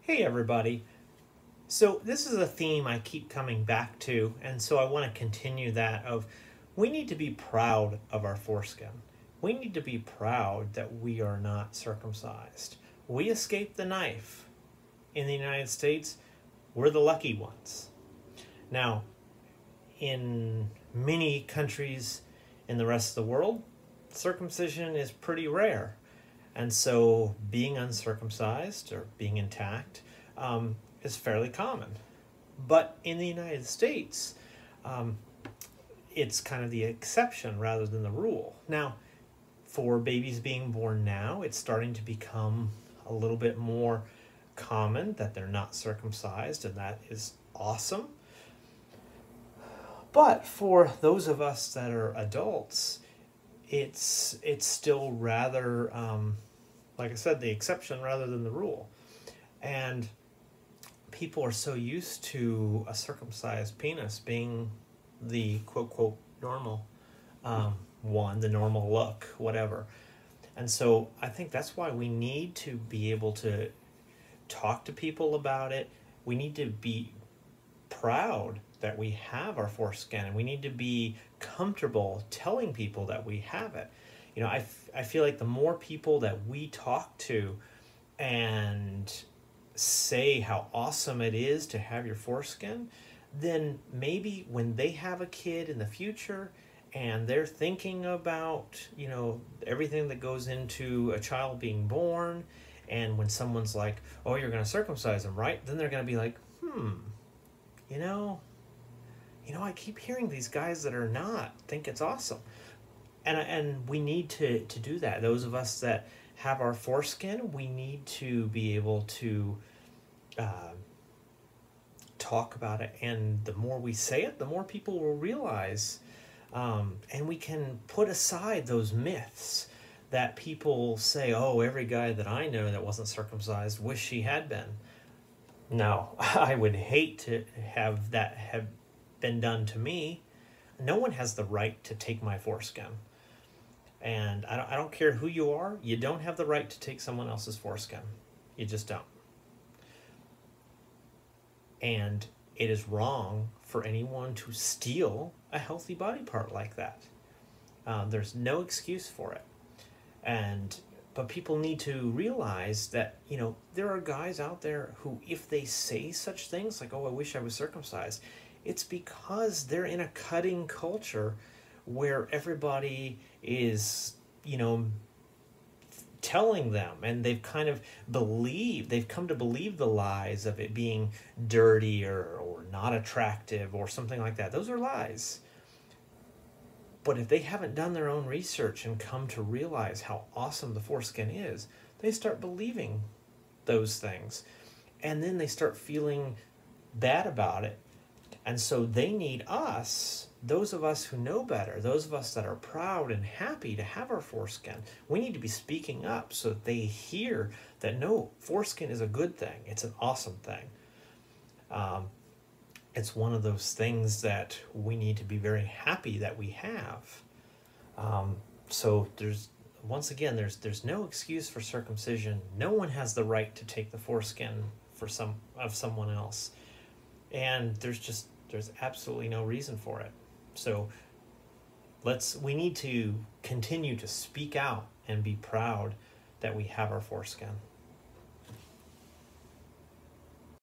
Hey everybody. So this is a theme I keep coming back to, and so I want to continue that of we need to be proud of our foreskin. We need to be proud that we are not circumcised. We escaped the knife. In the United States, we're the lucky ones. Now, in many countries in the rest of the world, circumcision is pretty rare. And so being uncircumcised or being intact is fairly common. But in the United States, it's kind of the exception rather than the rule. Now, for babies being born now, it's starting to become a little bit more common that they're not circumcised, and that is awesome. But for those of us that are adults, it's still rather, like I said, the exception rather than the rule. And people are so used to a circumcised penis being the quote normal one, the normal look, whatever. And so I think that's why we need to be able to talk to people about it. We need to be proud that we have our foreskin, and we need to be comfortable telling people that we have it. You know, I feel like the more people that we talk to and say how awesome it is to have your foreskin, then maybe when they have a kid in the future and they're thinking about, you know, everything that goes into a child being born, and when someone's like, oh, you're going to circumcise them, right? Then they're going to be like, you know, I keep hearing these guys that are not think it's awesome. And we need to do that. Those of us that have our foreskin, we need to be able to talk about it. And the more we say it, the more people will realize. And we can put aside those myths that people say, oh, every guy that I know that wasn't circumcised wish he had been. No, I would hate to have that have been done to me. No one has the right to take my foreskin. And I don't care who you are, you don't have the right to take someone else's foreskin. You just don't. And it is wrong for anyone to steal a healthy body part like that. There's no excuse for it. But people need to realize that, you know, there are guys out there who, if they say such things like, oh, I wish I was circumcised, it's because they're in a cutting culture where everybody is, you know, telling them, and they've come to believe the lies of it being dirty or not attractive or something like that. Those are lies. But if they haven't done their own research and come to realize how awesome the foreskin is, they start believing those things. And then they start feeling bad about it. And so they need us, those of us who know better, those of us that are proud and happy to have our foreskin. We need to be speaking up so that they hear that, no, foreskin is a good thing. It's an awesome thing. It's one of those things that we need to be very happy that we have. So once again, there's no excuse for circumcision. No one has the right to take the foreskin of someone else. And there's absolutely no reason for it. So we need to continue to speak out and be proud that we have our foreskin.